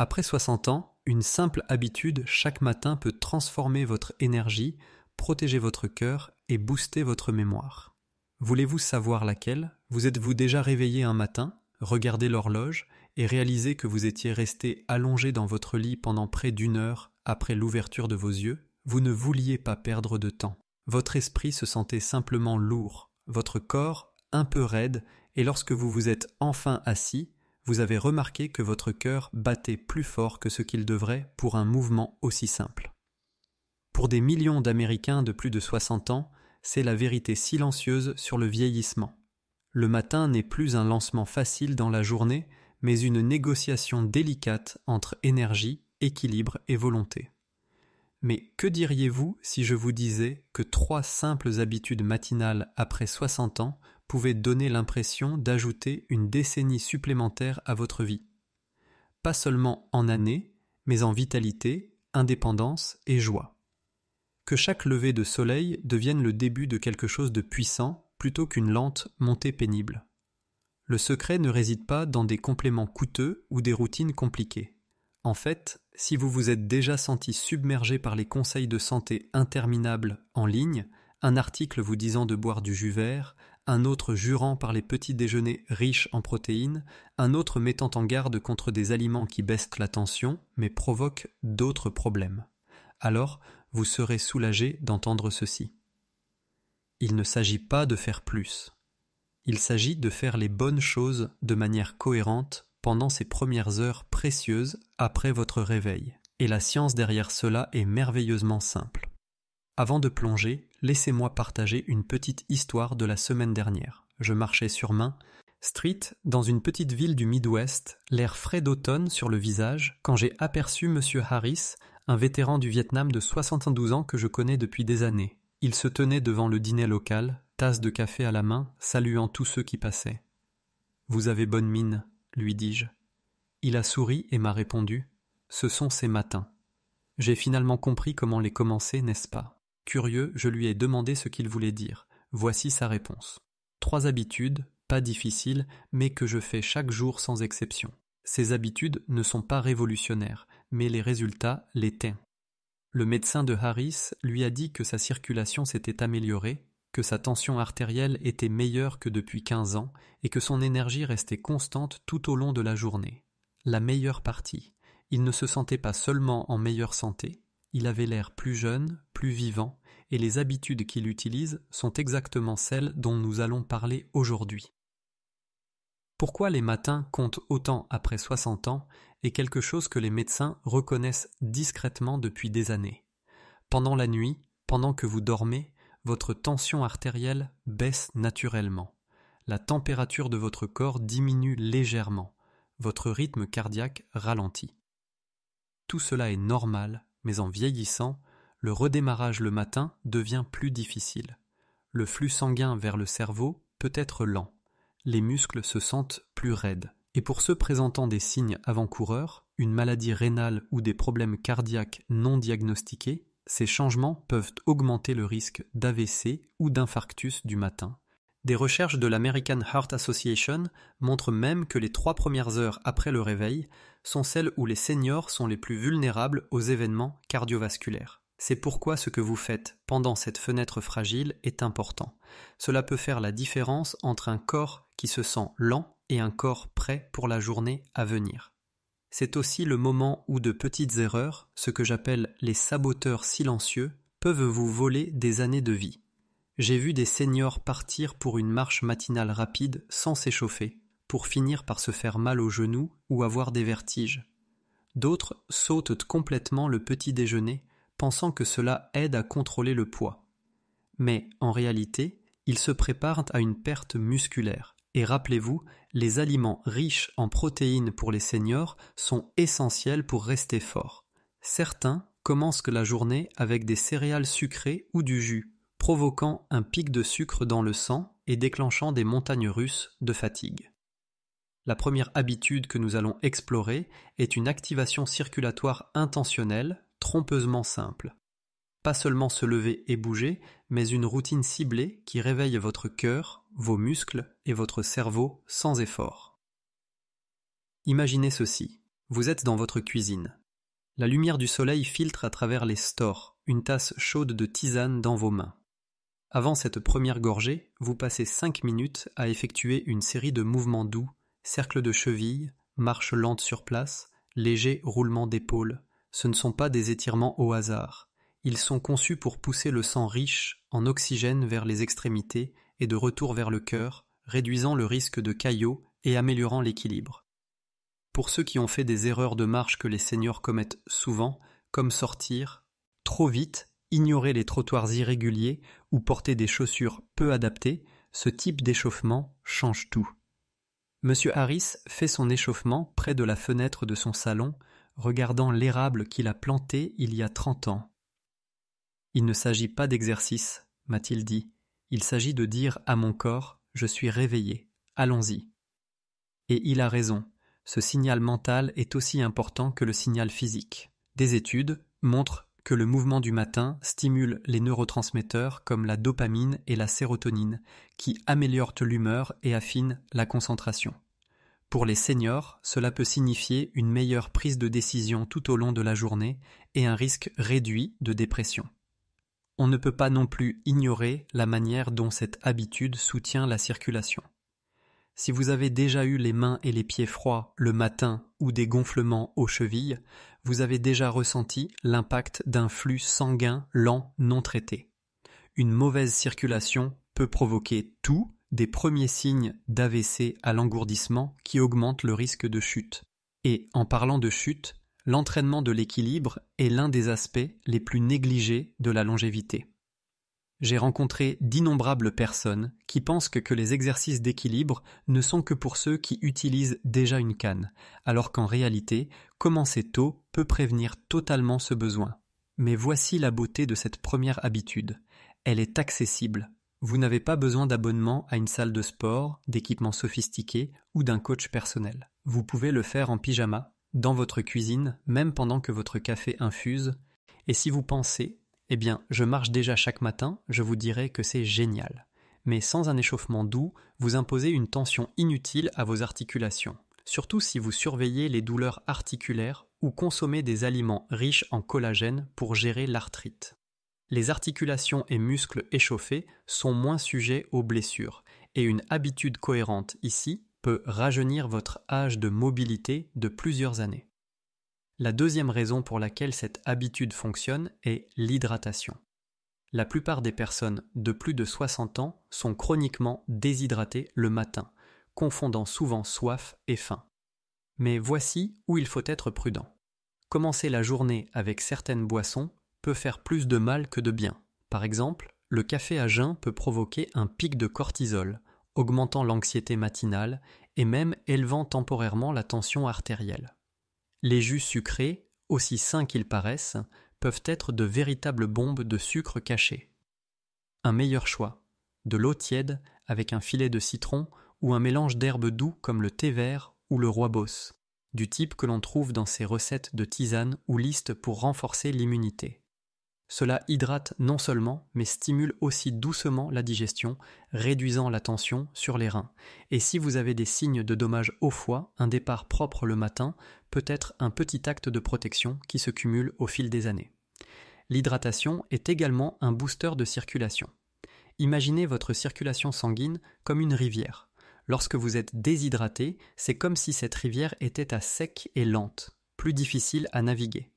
Après 60 ans, une simple habitude chaque matin peut transformer votre énergie, protéger votre cœur et booster votre mémoire. Voulez-vous savoir laquelle? Vous êtes-vous déjà réveillé un matin, regardé l'horloge et réalisé que vous étiez resté allongé dans votre lit pendant près d'1 heure après l'ouverture de vos yeux? Vous ne vouliez pas perdre de temps. Votre esprit se sentait simplement lourd, votre corps un peu raide, et lorsque vous vous êtes enfin assis, vous avez remarqué que votre cœur battait plus fort que ce qu'il devrait pour un mouvement aussi simple. Pour des millions d'Américains de plus de 60 ans, c'est la vérité silencieuse sur le vieillissement. Le matin n'est plus un lancement facile dans la journée, mais une négociation délicate entre énergie, équilibre et volonté. Mais que diriez-vous si je vous disais que 3 simples habitudes matinales après 60 ans pouvaient donner l'impression d'ajouter une décennie supplémentaire à votre vie? Pas seulement en années, mais en vitalité, indépendance et joie. Que chaque lever de soleil devienne le début de quelque chose de puissant plutôt qu'une lente montée pénible. Le secret ne réside pas dans des compléments coûteux ou des routines compliquées. En fait, si vous vous êtes déjà senti submergé par les conseils de santé interminables en ligne, un article vous disant de boire du jus vert, un autre jurant par les petits déjeuners riches en protéines, un autre mettant en garde contre des aliments qui baissent la tension mais provoquent d'autres problèmes, alors vous serez soulagé d'entendre ceci. Il ne s'agit pas de faire plus. Il s'agit de faire les bonnes choses de manière cohérente pendant ces premières heures précieuses après votre réveil. Et la science derrière cela est merveilleusement simple. Avant de plonger, laissez-moi partager une petite histoire de la semaine dernière. Je marchais sur Main Street, dans une petite ville du Midwest, l'air frais d'automne sur le visage, quand j'ai aperçu M. Harris, un vétéran du Vietnam de 72 ans que je connais depuis des années. Il se tenait devant le dîner local, tasse de café à la main, saluant tous ceux qui passaient. « Vous avez bonne mine », lui dis-je. Il a souri et m'a répondu « Ce sont ces matins ». J'ai finalement compris comment les commencer, n'est-ce pas? Curieux, je lui ai demandé ce qu'il voulait dire. Voici sa réponse. 3 habitudes, pas difficiles, mais que je fais chaque jour sans exception. Ces habitudes ne sont pas révolutionnaires, mais les résultats l'étaient. Le médecin de Harris lui a dit que sa circulation s'était améliorée, que sa tension artérielle était meilleure que depuis 15 ans et que son énergie restait constante tout au long de la journée. La meilleure partie. Il ne se sentait pas seulement en meilleure santé, il avait l'air plus jeune, plus vivant, et les habitudes qu'il utilise sont exactement celles dont nous allons parler aujourd'hui. Pourquoi les matins comptent autant après 60 ans est quelque chose que les médecins reconnaissent discrètement depuis des années. Pendant la nuit, pendant que vous dormez, votre tension artérielle baisse naturellement. La température de votre corps diminue légèrement. Votre rythme cardiaque ralentit. Tout cela est normal, mais en vieillissant, le redémarrage le matin devient plus difficile. Le flux sanguin vers le cerveau peut être lent. Les muscles se sentent plus raides. Et pour ceux présentant des signes avant-coureurs, une maladie rénale ou des problèmes cardiaques non diagnostiqués, ces changements peuvent augmenter le risque d'AVC ou d'infarctus du matin. Des recherches de l'American Heart Association montrent même que les 3 premières heures après le réveil sont celles où les seniors sont les plus vulnérables aux événements cardiovasculaires. C'est pourquoi ce que vous faites pendant cette fenêtre fragile est important. Cela peut faire la différence entre un corps qui se sent lent et un corps prêt pour la journée à venir. C'est aussi le moment où de petites erreurs, ce que j'appelle les saboteurs silencieux, peuvent vous voler des années de vie. J'ai vu des seniors partir pour une marche matinale rapide sans s'échauffer, pour finir par se faire mal aux genoux ou avoir des vertiges. D'autres sautent complètement le petit déjeuner, pensant que cela aide à contrôler le poids. Mais en réalité, ils se préparent à une perte musculaire. Et rappelez-vous, les aliments riches en protéines pour les seniors sont essentiels pour rester forts. Certains commencent la journée avec des céréales sucrées ou du jus, provoquant un pic de sucre dans le sang et déclenchant des montagnes russes de fatigue. La première habitude que nous allons explorer est une activation circulatoire intentionnelle, trompeusement simple. Pas seulement se lever et bouger, mais une routine ciblée qui réveille votre cœur, vos muscles et votre cerveau sans effort. Imaginez ceci. Vous êtes dans votre cuisine. La lumière du soleil filtre à travers les stores, une tasse chaude de tisane dans vos mains. Avant cette première gorgée, vous passez 5 minutes à effectuer une série de mouvements doux, cercle de cheville, marche lente sur place, léger roulement d'épaules. Ce ne sont pas des étirements au hasard. Ils sont conçus pour pousser le sang riche en oxygène vers les extrémités et de retour vers le cœur, réduisant le risque de caillots et améliorant l'équilibre. Pour ceux qui ont fait des erreurs de marche que les seniors commettent souvent, comme sortir trop vite, ignorer les trottoirs irréguliers ou porter des chaussures peu adaptées, ce type d'échauffement change tout. Monsieur Harris fait son échauffement près de la fenêtre de son salon, regardant l'érable qu'il a planté il y a 30 ans. Il ne s'agit pas d'exercice, m'a-t-il dit. Il s'agit de dire à mon corps « Je suis réveillé, allons-y ». Et il a raison, ce signal mental est aussi important que le signal physique. Des études montrent que le mouvement du matin stimule les neurotransmetteurs comme la dopamine et la sérotonine, qui améliorent l'humeur et affinent la concentration. Pour les seniors, cela peut signifier une meilleure prise de décision tout au long de la journée et un risque réduit de dépression. On ne peut pas non plus ignorer la manière dont cette habitude soutient la circulation. Si vous avez déjà eu les mains et les pieds froids le matin ou des gonflements aux chevilles, vous avez déjà ressenti l'impact d'un flux sanguin lent non traité. Une mauvaise circulation peut provoquer tout, des premiers signes d'AVC à l'engourdissement qui augmentent le risque de chute. Et en parlant de chute, l'entraînement de l'équilibre est l'un des aspects les plus négligés de la longévité. J'ai rencontré d'innombrables personnes qui pensent que les exercices d'équilibre ne sont que pour ceux qui utilisent déjà une canne, alors qu'en réalité, commencer tôt peut prévenir totalement ce besoin. Mais voici la beauté de cette première habitude. Elle est accessible. Vous n'avez pas besoin d'abonnement à une salle de sport, d'équipements sophistiqués ou d'un coach personnel. Vous pouvez le faire en pyjama, dans votre cuisine, même pendant que votre café infuse. Et si vous pensez « Eh bien, je marche déjà chaque matin », je vous dirais que c'est génial. Mais sans un échauffement doux, vous imposez une tension inutile à vos articulations, surtout si vous surveillez les douleurs articulaires ou consommez des aliments riches en collagène pour gérer l'arthrite. Les articulations et muscles échauffés sont moins sujets aux blessures, et une habitude cohérente ici peut rajeunir votre âge de mobilité de plusieurs années. La deuxième raison pour laquelle cette habitude fonctionne est l'hydratation. La plupart des personnes de plus de 60 ans sont chroniquement déshydratées le matin, confondant souvent soif et faim. Mais voici où il faut être prudent. Commencer la journée avec certaines boissons peut faire plus de mal que de bien. Par exemple, le café à jeun peut provoquer un pic de cortisol, augmentant l'anxiété matinale et même élevant temporairement la tension artérielle. Les jus sucrés, aussi sains qu'ils paraissent, peuvent être de véritables bombes de sucre caché. Un meilleur choix, de l'eau tiède avec un filet de citron ou un mélange d'herbes doux comme le thé vert ou le rooibos, du type que l'on trouve dans ces recettes de tisane ou listes pour renforcer l'immunité. Cela hydrate non seulement, mais stimule aussi doucement la digestion, réduisant la tension sur les reins. Et si vous avez des signes de dommages au foie, un départ propre le matin peut être un petit acte de protection qui se cumule au fil des années. L'hydratation est également un booster de circulation. Imaginez votre circulation sanguine comme une rivière. Lorsque vous êtes déshydraté, c'est comme si cette rivière était à sec et lente, plus difficile à naviguer.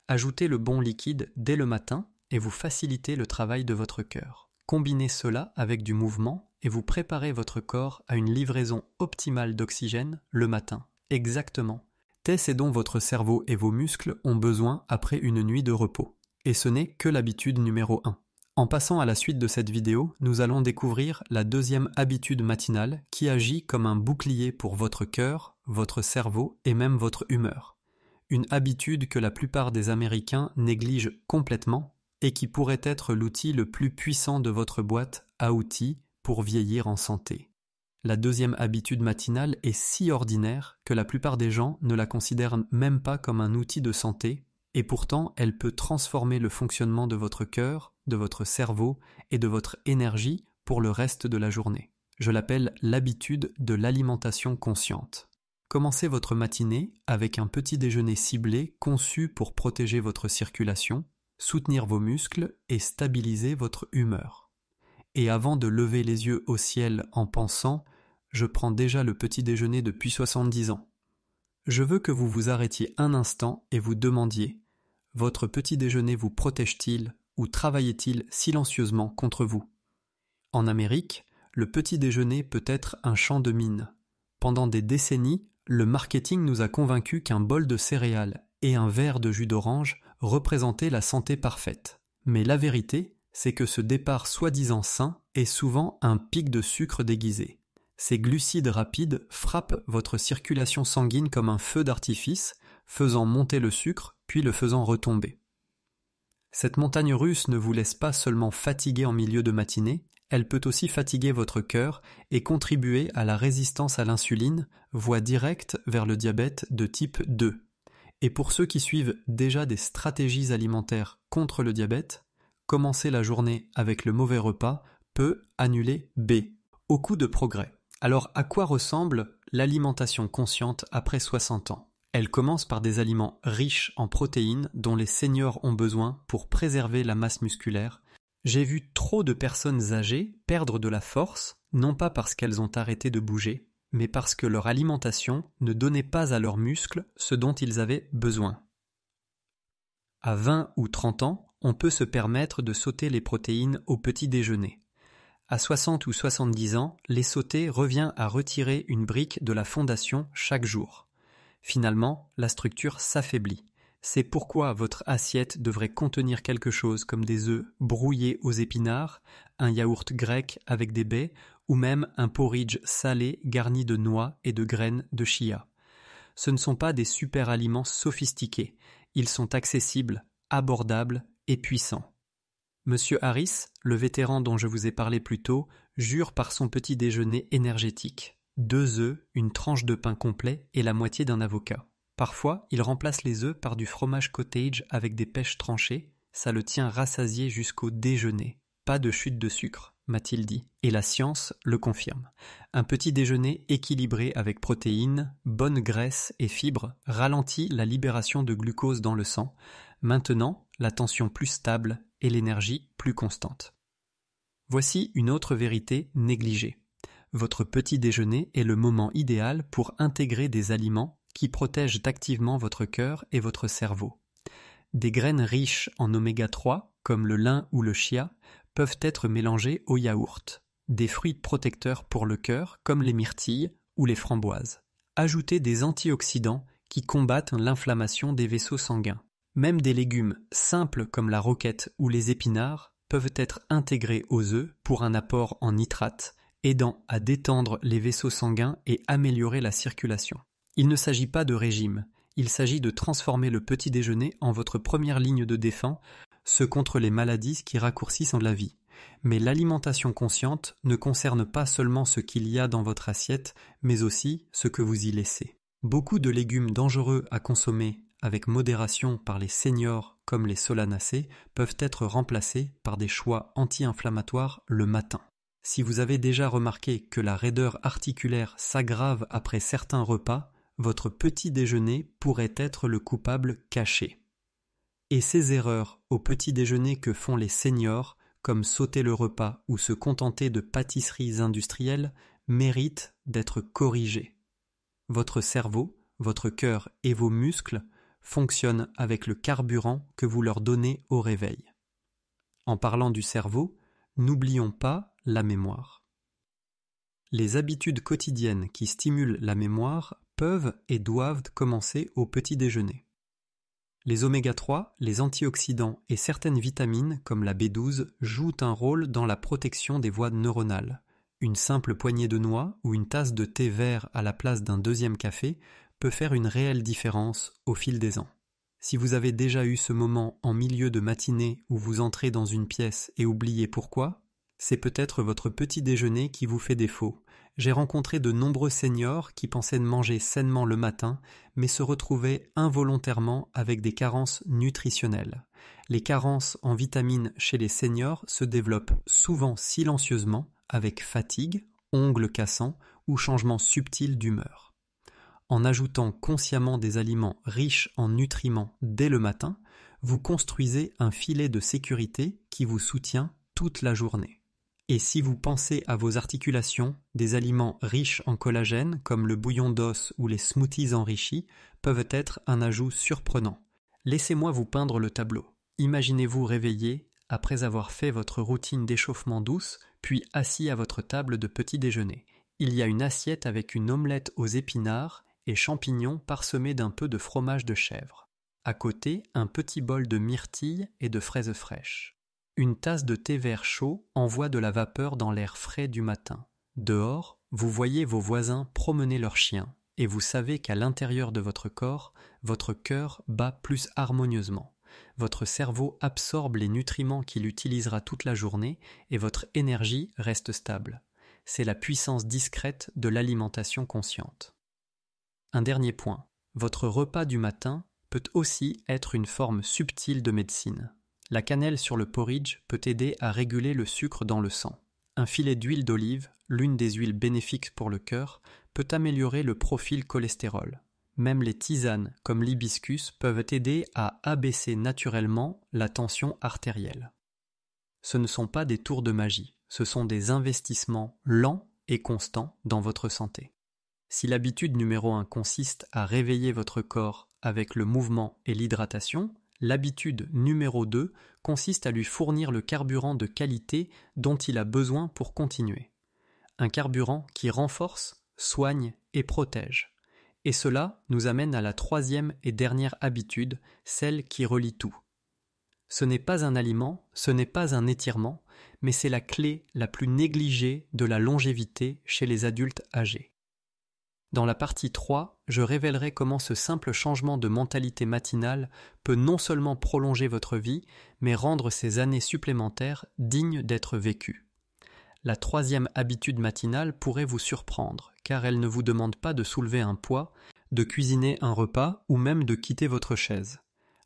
Ajoutez le bon liquide dès le matin et vous facilitez le travail de votre cœur. Combinez cela avec du mouvement et vous préparez votre corps à une livraison optimale d'oxygène le matin. Exactement. C'est ce dont votre cerveau et vos muscles ont besoin après une nuit de repos. Et ce n'est que l'habitude numéro 1. En passant à la suite de cette vidéo, nous allons découvrir la deuxième habitude matinale qui agit comme un bouclier pour votre cœur, votre cerveau et même votre humeur. Une habitude que la plupart des Américains négligent complètement et qui pourrait être l'outil le plus puissant de votre boîte à outils pour vieillir en santé. La deuxième habitude matinale est si ordinaire que la plupart des gens ne la considèrent même pas comme un outil de santé, et pourtant elle peut transformer le fonctionnement de votre cœur, de votre cerveau et de votre énergie pour le reste de la journée. Je l'appelle l'habitude de l'alimentation consciente. Commencez votre matinée avec un petit déjeuner ciblé conçu pour protéger votre circulation, soutenir vos muscles et stabiliser votre humeur. Et avant de lever les yeux au ciel en pensant « Je prends déjà le petit déjeuner depuis 70 ans », je veux que vous vous arrêtiez un instant et vous demandiez « Votre petit déjeuner vous protège-t-il ou travaille-t-il silencieusement contre vous ?» En Amérique, le petit déjeuner peut être un champ de mines. Pendant des décennies, le marketing nous a convaincus qu'un bol de céréales et un verre de jus d'orange représentaient la santé parfaite. Mais la vérité, c'est que ce départ soi-disant sain est souvent un pic de sucre déguisé. Ces glucides rapides frappent votre circulation sanguine comme un feu d'artifice, faisant monter le sucre puis le faisant retomber. Cette montagne russe ne vous laisse pas seulement fatiguer en milieu de matinée, elle peut aussi fatiguer votre cœur et contribuer à la résistance à l'insuline, voie directe vers le diabète de type 2. Et pour ceux qui suivent déjà des stratégies alimentaires contre le diabète, commencer la journée avec le mauvais repas peut annuler beaucoup de progrès. Alors à quoi ressemble l'alimentation consciente après 60 ans ? Elle commence par des aliments riches en protéines dont les seniors ont besoin pour préserver la masse musculaire. J'ai vu trop de personnes âgées perdre de la force, non pas parce qu'elles ont arrêté de bouger, mais parce que leur alimentation ne donnait pas à leurs muscles ce dont ils avaient besoin. À 20 ou 30 ans, on peut se permettre de sauter les protéines au petit déjeuner. À 60 ou 70 ans, les sauter revient à retirer une brique de la fondation chaque jour. Finalement, la structure s'affaiblit. C'est pourquoi votre assiette devrait contenir quelque chose comme des œufs brouillés aux épinards, un yaourt grec avec des baies ou même un porridge salé garni de noix et de graines de chia. Ce ne sont pas des super aliments sophistiqués, ils sont accessibles, abordables et puissants. Monsieur Harris, le vétéran dont je vous ai parlé plus tôt, jure par son petit déjeuner énergétique. 2 œufs, une tranche de pain complet et la moitié d'un avocat. Parfois, il remplace les œufs par du fromage cottage avec des pêches tranchées, ça le tient rassasié jusqu'au déjeuner. Pas de chute de sucre, m'a-t-il dit, et la science le confirme. Un petit déjeuner équilibré avec protéines, bonne graisse et fibres ralentit la libération de glucose dans le sang, maintenant la tension plus stable et l'énergie plus constante. Voici une autre vérité négligée. Votre petit déjeuner est le moment idéal pour intégrer des aliments qui protègent activement votre cœur et votre cerveau. Des graines riches en oméga 3, comme le lin ou le chia, peuvent être mélangées au yaourt. Des fruits protecteurs pour le cœur, comme les myrtilles ou les framboises. Ajoutez des antioxydants qui combattent l'inflammation des vaisseaux sanguins. Même des légumes simples comme la roquette ou les épinards peuvent être intégrés aux œufs pour un apport en nitrates, aidant à détendre les vaisseaux sanguins et améliorer la circulation. Il ne s'agit pas de régime, il s'agit de transformer le petit déjeuner en votre première ligne de défense, ce contre les maladies qui raccourcissent la vie. Mais l'alimentation consciente ne concerne pas seulement ce qu'il y a dans votre assiette, mais aussi ce que vous y laissez. Beaucoup de légumes dangereux à consommer avec modération par les seniors comme les solanacées peuvent être remplacés par des choix anti-inflammatoires le matin. Si vous avez déjà remarqué que la raideur articulaire s'aggrave après certains repas, votre petit déjeuner pourrait être le coupable caché. Et ces erreurs au petit déjeuner que font les seniors, comme sauter le repas ou se contenter de pâtisseries industrielles, méritent d'être corrigées. Votre cerveau, votre cœur et vos muscles fonctionnent avec le carburant que vous leur donnez au réveil. En parlant du cerveau, n'oublions pas la mémoire. Les habitudes quotidiennes qui stimulent la mémoire peuvent et doivent commencer au petit déjeuner. Les oméga 3, les antioxydants et certaines vitamines comme la B12 jouent un rôle dans la protection des voies neuronales. Une simple poignée de noix ou une tasse de thé vert à la place d'un deuxième café peut faire une réelle différence au fil des ans. Si vous avez déjà eu ce moment en milieu de matinée où vous entrez dans une pièce et oubliez pourquoi, c'est peut-être votre petit déjeuner qui vous fait défaut. J'ai rencontré de nombreux seniors qui pensaient manger sainement le matin, mais se retrouvaient involontairement avec des carences nutritionnelles. Les carences en vitamines chez les seniors se développent souvent silencieusement avec fatigue, ongles cassants ou changement subtil d'humeur. En ajoutant consciemment des aliments riches en nutriments dès le matin, vous construisez un filet de sécurité qui vous soutient toute la journée. Et si vous pensez à vos articulations, des aliments riches en collagène comme le bouillon d'os ou les smoothies enrichis peuvent être un ajout surprenant. Laissez-moi vous peindre le tableau. Imaginez-vous réveillé après avoir fait votre routine d'échauffement douce, puis assis à votre table de petit déjeuner. Il y a une assiette avec une omelette aux épinards et champignons parsemés d'un peu de fromage de chèvre. À côté, un petit bol de myrtilles et de fraises fraîches. Une tasse de thé vert chaud envoie de la vapeur dans l'air frais du matin. Dehors, vous voyez vos voisins promener leurs chiens et vous savez qu'à l'intérieur de votre corps, votre cœur bat plus harmonieusement. Votre cerveau absorbe les nutriments qu'il utilisera toute la journée et votre énergie reste stable. C'est la puissance discrète de l'alimentation consciente. Un dernier point, votre repas du matin peut aussi être une forme subtile de médecine. La cannelle sur le porridge peut aider à réguler le sucre dans le sang. Un filet d'huile d'olive, l'une des huiles bénéfiques pour le cœur, peut améliorer le profil cholestérol. Même les tisanes, comme l'hibiscus, peuvent aider à abaisser naturellement la tension artérielle. Ce ne sont pas des tours de magie, ce sont des investissements lents et constants dans votre santé. Si l'habitude numéro 1 consiste à réveiller votre corps avec le mouvement et l'hydratation, l'habitude numéro 2 consiste à lui fournir le carburant de qualité dont il a besoin pour continuer. Un carburant qui renforce, soigne et protège. Et cela nous amène à la troisième et dernière habitude, celle qui relie tout. Ce n'est pas un aliment, ce n'est pas un étirement, mais c'est la clé la plus négligée de la longévité chez les adultes âgés. Dans la partie 3, je révélerai comment ce simple changement de mentalité matinale peut non seulement prolonger votre vie, mais rendre ces années supplémentaires dignes d'être vécues. La troisième habitude matinale pourrait vous surprendre, car elle ne vous demande pas de soulever un poids, de cuisiner un repas ou même de quitter votre chaise.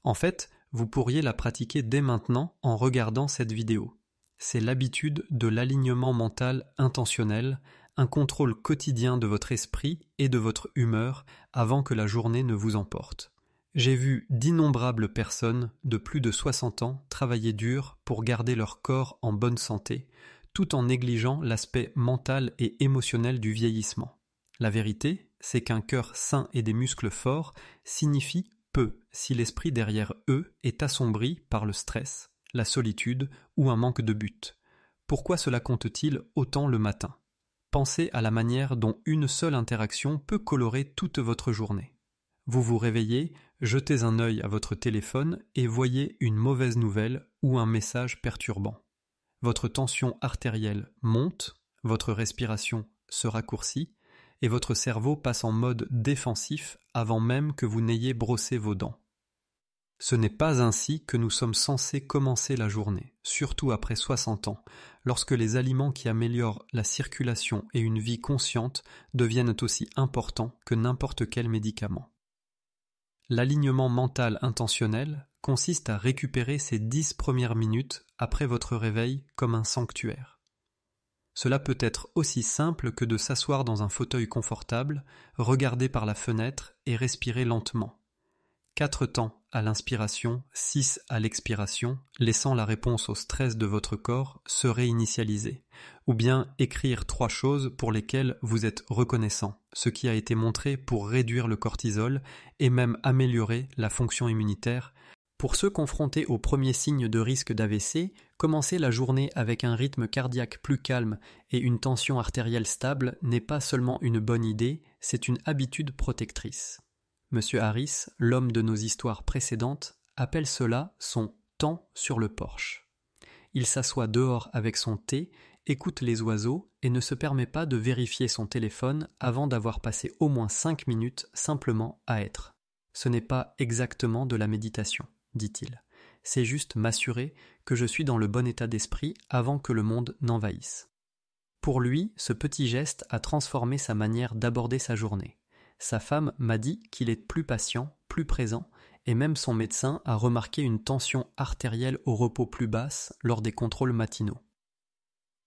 En fait, vous pourriez la pratiquer dès maintenant en regardant cette vidéo. C'est l'habitude de l'alignement mental intentionnel, un contrôle quotidien de votre esprit et de votre humeur avant que la journée ne vous emporte. J'ai vu d'innombrables personnes de plus de 60 ans travailler dur pour garder leur corps en bonne santé, tout en négligeant l'aspect mental et émotionnel du vieillissement. La vérité, c'est qu'un cœur sain et des muscles forts signifie peu si l'esprit derrière eux est assombri par le stress, la solitude ou un manque de but. Pourquoi cela compte-t-il autant le matin ? Pensez à la manière dont une seule interaction peut colorer toute votre journée. Vous vous réveillez, jetez un œil à votre téléphone et voyez une mauvaise nouvelle ou un message perturbant. Votre tension artérielle monte, votre respiration se raccourcit et votre cerveau passe en mode défensif avant même que vous n'ayez brossé vos dents. Ce n'est pas ainsi que nous sommes censés commencer la journée, surtout après 60 ans, lorsque les aliments qui améliorent la circulation et une vie consciente deviennent aussi importants que n'importe quel médicament. L'alignement mental intentionnel consiste à récupérer ces 10 premières minutes après votre réveil comme un sanctuaire. Cela peut être aussi simple que de s'asseoir dans un fauteuil confortable, regarder par la fenêtre et respirer lentement. 4 temps à l'inspiration, 6 à l'expiration, laissant la réponse au stress de votre corps se réinitialiser. Ou bien écrire 3 choses pour lesquelles vous êtes reconnaissant, ce qui a été montré pour réduire le cortisol et même améliorer la fonction immunitaire. Pour ceux confrontés aux premiers signes de risque d'AVC, commencer la journée avec un rythme cardiaque plus calme et une tension artérielle stable n'est pas seulement une bonne idée, c'est une habitude protectrice. Monsieur Harris, l'homme de nos histoires précédentes, appelle cela son temps sur le porche. Il s'assoit dehors avec son thé, écoute les oiseaux et ne se permet pas de vérifier son téléphone avant d'avoir passé au moins 5 minutes simplement à être. Ce n'est pas exactement de la méditation, dit-il. C'est juste m'assurer que je suis dans le bon état d'esprit avant que le monde n'envahisse. Pour lui, ce petit geste a transformé sa manière d'aborder sa journée. Sa femme m'a dit qu'il est plus patient, plus présent, et même son médecin a remarqué une tension artérielle au repos plus basse lors des contrôles matinaux.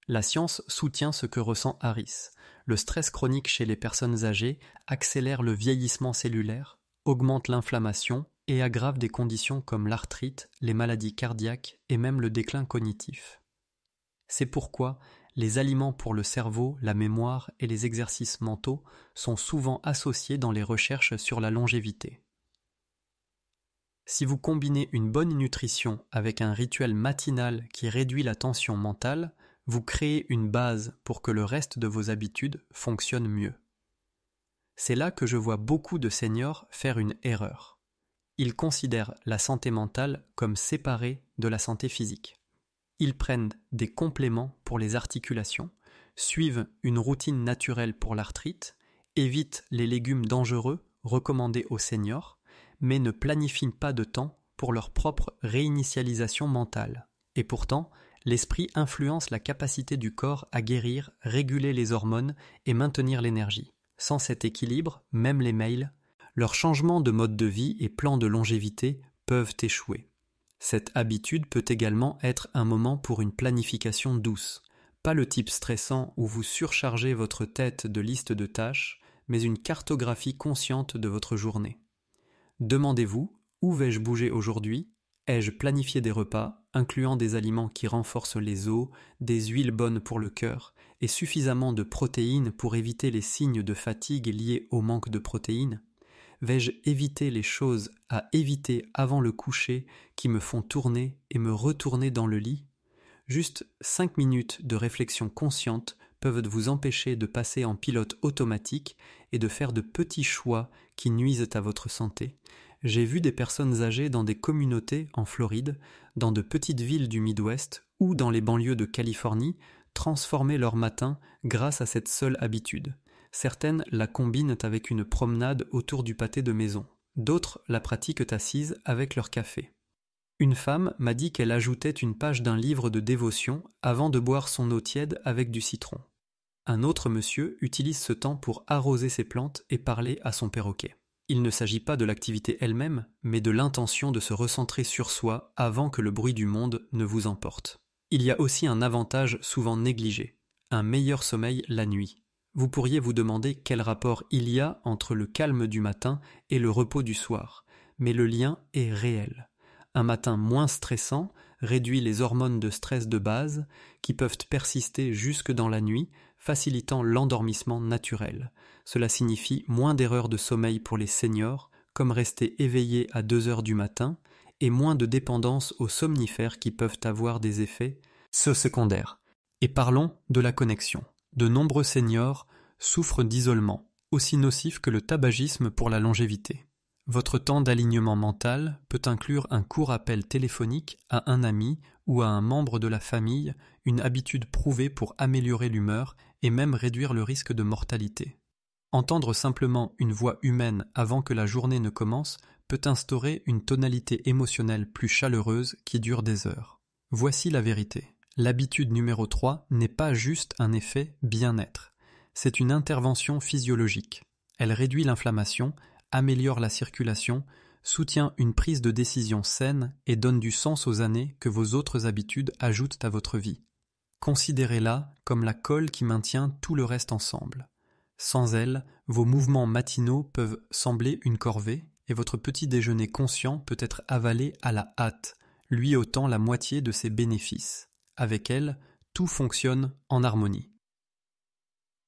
La science soutient ce que ressent Harris. Le stress chronique chez les personnes âgées accélère le vieillissement cellulaire, augmente l'inflammation et aggrave des conditions comme l'arthrite, les maladies cardiaques et même le déclin cognitif. C'est pourquoi les aliments pour le cerveau, la mémoire et les exercices mentaux sont souvent associés dans les recherches sur la longévité. Si vous combinez une bonne nutrition avec un rituel matinal qui réduit la tension mentale, vous créez une base pour que le reste de vos habitudes fonctionne mieux. C'est là que je vois beaucoup de seniors faire une erreur. Ils considèrent la santé mentale comme séparée de la santé physique. Ils prennent des compléments pour les articulations, suivent une routine naturelle pour l'arthrite, évitent les légumes dangereux recommandés aux seniors, mais ne planifient pas de temps pour leur propre réinitialisation mentale. Et pourtant, l'esprit influence la capacité du corps à guérir, réguler les hormones et maintenir l'énergie. Sans cet équilibre, même les mails, leurs changements de mode de vie et plans de longévité peuvent échouer. Cette habitude peut également être un moment pour une planification douce. Pas le type stressant où vous surchargez votre tête de listes de tâches, mais une cartographie consciente de votre journée. Demandez-vous, où vais-je bouger aujourd'hui ? Ai-je planifié des repas, incluant des aliments qui renforcent les os, des huiles bonnes pour le cœur, et suffisamment de protéines pour éviter les signes de fatigue liés au manque de protéines ? Vais-je éviter les choses à éviter avant le coucher qui me font tourner et me retourner dans le lit ? Juste 5 minutes de réflexion consciente peuvent vous empêcher de passer en pilote automatique et de faire de petits choix qui nuisent à votre santé. J'ai vu des personnes âgées dans des communautés en Floride, dans de petites villes du Midwest ou dans les banlieues de Californie transformer leur matin grâce à cette seule habitude. Certaines la combinent avec une promenade autour du pâté de maison. D'autres la pratiquent assises avec leur café. Une femme m'a dit qu'elle ajoutait une page d'un livre de dévotion avant de boire son eau tiède avec du citron. Un autre monsieur utilise ce temps pour arroser ses plantes et parler à son perroquet. Il ne s'agit pas de l'activité elle-même, mais de l'intention de se recentrer sur soi avant que le bruit du monde ne vous emporte. Il y a aussi un avantage souvent négligé, un meilleur sommeil la nuit. Vous pourriez vous demander quel rapport il y a entre le calme du matin et le repos du soir, mais le lien est réel. Un matin moins stressant réduit les hormones de stress de base qui peuvent persister jusque dans la nuit, facilitant l'endormissement naturel. Cela signifie moins d'erreurs de sommeil pour les seniors, comme rester éveillé à 2 heures du matin, et moins de dépendance aux somnifères qui peuvent avoir des effets secondaires. Et parlons de la connexion. De nombreux seniors souffrent d'isolement, aussi nocif que le tabagisme pour la longévité. Votre temps d'alignement mental peut inclure un court appel téléphonique à un ami ou à un membre de la famille, une habitude prouvée pour améliorer l'humeur et même réduire le risque de mortalité. Entendre simplement une voix humaine avant que la journée ne commence peut instaurer une tonalité émotionnelle plus chaleureuse qui dure des heures. Voici la vérité. L'habitude numéro 3 n'est pas juste un effet bien-être. C'est une intervention physiologique. Elle réduit l'inflammation, améliore la circulation, soutient une prise de décision saine et donne du sens aux années que vos autres habitudes ajoutent à votre vie. Considérez-la comme la colle qui maintient tout le reste ensemble. Sans elle, vos mouvements matinaux peuvent sembler une corvée et votre petit déjeuner conscient peut être avalé à la hâte, lui ôtant la moitié de ses bénéfices. Avec elle, tout fonctionne en harmonie.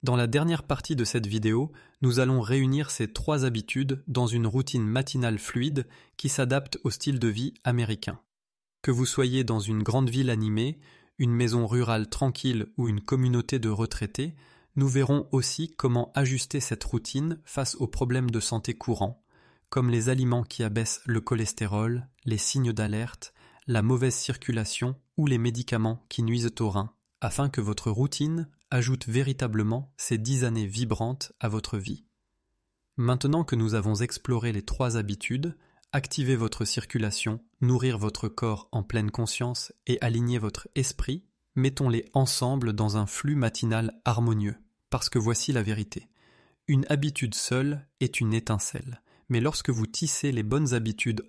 Dans la dernière partie de cette vidéo, nous allons réunir ces 3 habitudes dans une routine matinale fluide qui s'adapte au style de vie américain. Que vous soyez dans une grande ville animée, une maison rurale tranquille ou une communauté de retraités, nous verrons aussi comment ajuster cette routine face aux problèmes de santé courants, comme les aliments qui abaissent le cholestérol, les signes d'alerte, la mauvaise circulation ou les médicaments qui nuisent aux reins, afin que votre routine ajoute véritablement ces 10 années vibrantes à votre vie. Maintenant que nous avons exploré les 3 habitudes, activer votre circulation, nourrir votre corps en pleine conscience et aligner votre esprit, mettons-les ensemble dans un flux matinal harmonieux. Parce que voici la vérité. Une habitude seule est une étincelle, mais lorsque vous tissez les bonnes habitudes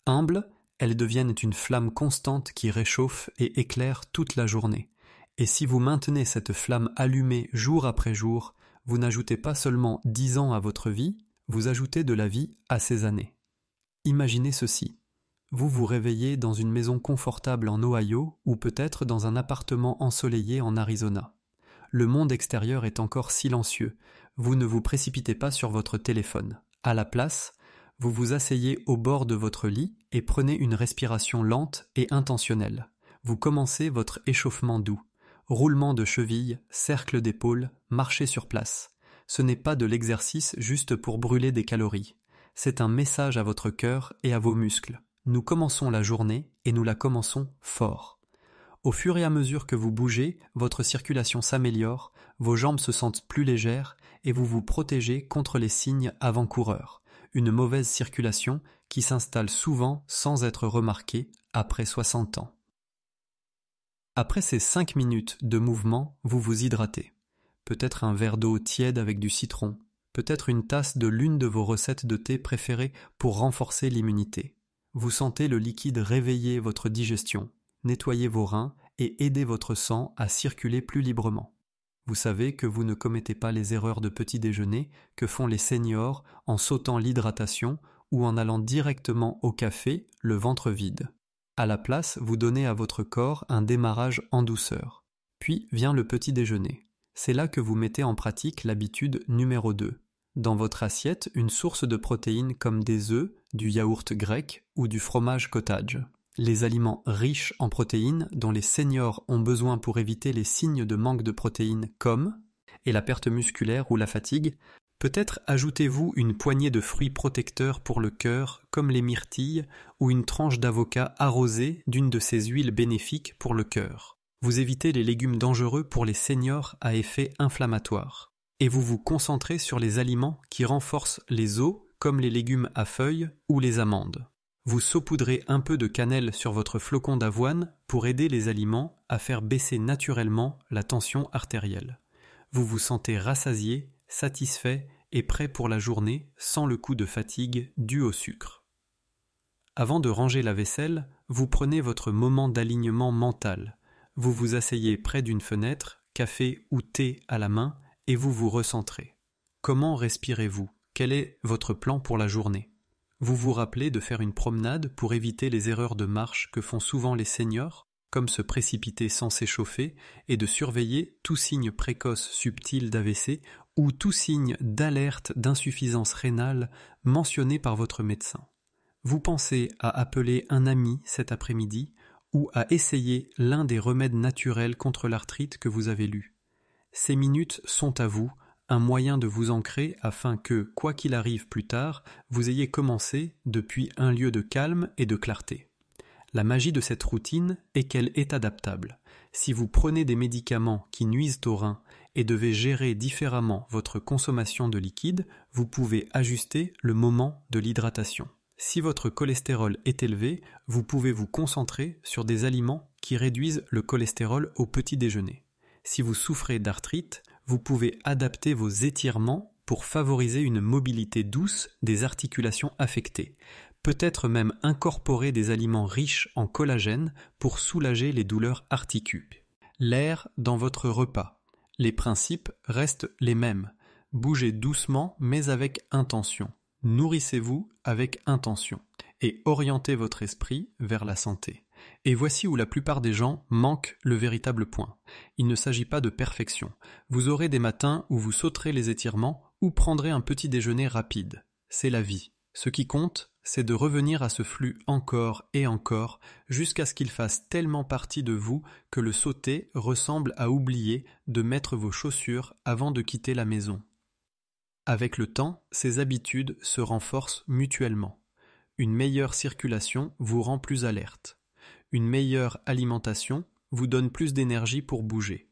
humbles, elles deviennent une flamme constante qui réchauffe et éclaire toute la journée. Et si vous maintenez cette flamme allumée jour après jour, vous n'ajoutez pas seulement 10 ans à votre vie, vous ajoutez de la vie à ces années. Imaginez ceci. Vous vous réveillez dans une maison confortable en Ohio ou peut-être dans un appartement ensoleillé en Arizona. Le monde extérieur est encore silencieux. Vous ne vous précipitez pas sur votre téléphone. À la place, vous vous asseyez au bord de votre lit et prenez une respiration lente et intentionnelle. Vous commencez votre échauffement doux. Roulement de cheville, cercle d'épaules, marchez sur place. Ce n'est pas de l'exercice juste pour brûler des calories. C'est un message à votre cœur et à vos muscles. Nous commençons la journée et nous la commençons fort. Au fur et à mesure que vous bougez, votre circulation s'améliore, vos jambes se sentent plus légères et vous vous protégez contre les signes avant-coureurs, une mauvaise circulation qui s'installe souvent sans être remarquée après 60 ans. Après ces 5 minutes de mouvement, vous vous hydratez. Peut-être un verre d'eau tiède avec du citron, peut-être une tasse de l'une de vos recettes de thé préférées pour renforcer l'immunité. Vous sentez le liquide réveiller votre digestion, nettoyer vos reins et aider votre sang à circuler plus librement. Vous savez que vous ne commettez pas les erreurs de petit déjeuner que font les seniors en sautant l'hydratation ou en allant directement au café, le ventre vide. À la place, vous donnez à votre corps un démarrage en douceur. Puis vient le petit déjeuner. C'est là que vous mettez en pratique l'habitude numéro 2. Dans votre assiette, une source de protéines comme des œufs, du yaourt grec ou du fromage cottage. Les aliments riches en protéines dont les seniors ont besoin pour éviter les signes de manque de protéines comme et la perte musculaire ou la fatigue. Peut-être ajoutez-vous une poignée de fruits protecteurs pour le cœur comme les myrtilles ou une tranche d'avocat arrosée d'une de ces huiles bénéfiques pour le cœur. Vous évitez les légumes dangereux pour les seniors à effet inflammatoire. Et vous vous concentrez sur les aliments qui renforcent les os comme les légumes à feuilles ou les amandes. Vous saupoudrez un peu de cannelle sur votre flocon d'avoine pour aider les aliments à faire baisser naturellement la tension artérielle. Vous vous sentez rassasié, satisfait et prêt pour la journée sans le coup de fatigue dû au sucre. Avant de ranger la vaisselle, vous prenez votre moment d'alignement mental. Vous vous asseyez près d'une fenêtre, café ou thé à la main, et vous vous recentrez. Comment respirez-vous? Quel est votre plan pour la journée? Vous vous rappelez de faire une promenade pour éviter les erreurs de marche que font souvent les seniors, comme se précipiter sans s'échauffer, et de surveiller tout signe précoce subtil d'AVC ou tout signe d'alerte d'insuffisance rénale mentionné par votre médecin. Vous pensez à appeler un ami cet après-midi ou à essayer l'un des remèdes naturels contre l'arthrite que vous avez lus. Ces minutes sont à vous, un moyen de vous ancrer afin que, quoi qu'il arrive plus tard, vous ayez commencé depuis un lieu de calme et de clarté. La magie de cette routine est qu'elle est adaptable. Si vous prenez des médicaments qui nuisent aux reins et devez gérer différemment votre consommation de liquide, vous pouvez ajuster le moment de l'hydratation. Si votre cholestérol est élevé, vous pouvez vous concentrer sur des aliments qui réduisent le cholestérol au petit déjeuner. Si vous souffrez d'arthrite, vous pouvez adapter vos étirements pour favoriser une mobilité douce des articulations affectées. Peut-être même incorporer des aliments riches en collagène pour soulager les douleurs articulaires. L'air dans votre repas. Les principes restent les mêmes. Bougez doucement mais avec intention. Nourrissez-vous avec intention et orientez votre esprit vers la santé. Et voici où la plupart des gens manquent le véritable point. Il ne s'agit pas de perfection. Vous aurez des matins où vous sauterez les étirements ou prendrez un petit déjeuner rapide. C'est la vie. Ce qui compte, c'est de revenir à ce flux encore et encore jusqu'à ce qu'il fasse tellement partie de vous que le sauter ressemble à oublier de mettre vos chaussures avant de quitter la maison. Avec le temps, ces habitudes se renforcent mutuellement. Une meilleure circulation vous rend plus alerte. Une meilleure alimentation vous donne plus d'énergie pour bouger.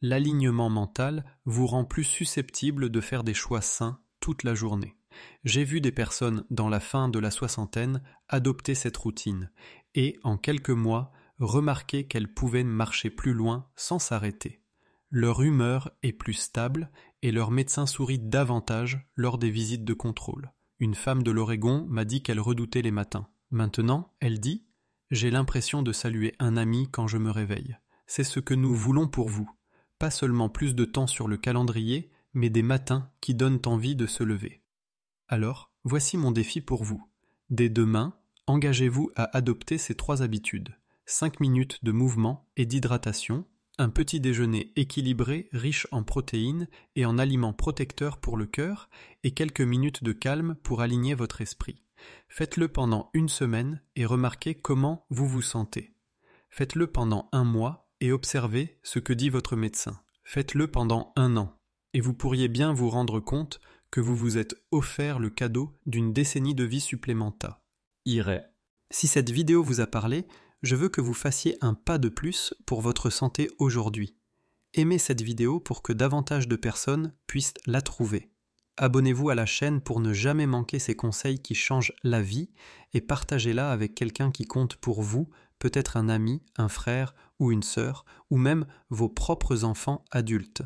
L'alignement mental vous rend plus susceptible de faire des choix sains toute la journée. J'ai vu des personnes dans la fin de la soixantaine adopter cette routine et, en quelques mois, remarquer qu'elles pouvaient marcher plus loin sans s'arrêter. Leur humeur est plus stable et leur médecin sourit davantage lors des visites de contrôle. Une femme de l'Oregon m'a dit qu'elle redoutait les matins. Maintenant, elle dit « J'ai l'impression de saluer un ami quand je me réveille. c'est ce que nous voulons pour vous. Pas seulement plus de temps sur le calendrier, mais des matins qui donnent envie de se lever. Alors, voici mon défi pour vous. Dès demain, engagez-vous à adopter ces 3 habitudes. 5 minutes de mouvement et d'hydratation, un petit déjeuner équilibré, riche en protéines et en aliments protecteurs pour le cœur, et quelques minutes de calme pour aligner votre esprit. Faites-le pendant 1 semaine et remarquez comment vous vous sentez. Faites-le pendant 1 mois et observez ce que dit votre médecin. Faites-le pendant 1 an, et vous pourriez bien vous rendre compte que vous vous êtes offert le cadeau d'une décennie de vie supplémentaire. Si cette vidéo vous a parlé, je veux que vous fassiez un pas de plus pour votre santé aujourd'hui. Aimez cette vidéo pour que davantage de personnes puissent la trouver. Abonnez-vous à la chaîne pour ne jamais manquer ces conseils qui changent la vie et partagez-la avec quelqu'un qui compte pour vous, peut-être un ami, un frère ou une sœur, ou même vos propres enfants adultes.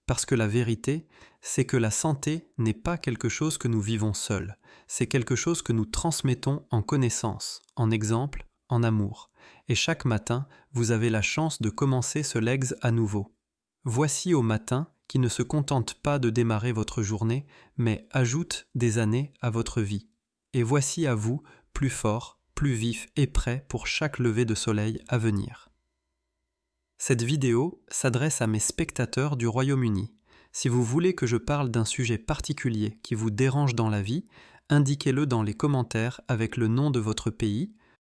Parce que la vérité, c'est que la santé n'est pas quelque chose que nous vivons seuls, c'est quelque chose que nous transmettons en connaissance, en exemple, en amour. Et chaque matin, vous avez la chance de commencer ce legs à nouveau. Voici au matin qui ne se contente pas de démarrer votre journée, mais ajoute des années à votre vie. Et voici à vous, plus fort, plus vif et prêt pour chaque lever de soleil à venir. Cette vidéo s'adresse à mes spectateurs du Royaume-Uni. Si vous voulez que je parle d'un sujet particulier qui vous dérange dans la vie, indiquez-le dans les commentaires avec le nom de votre pays,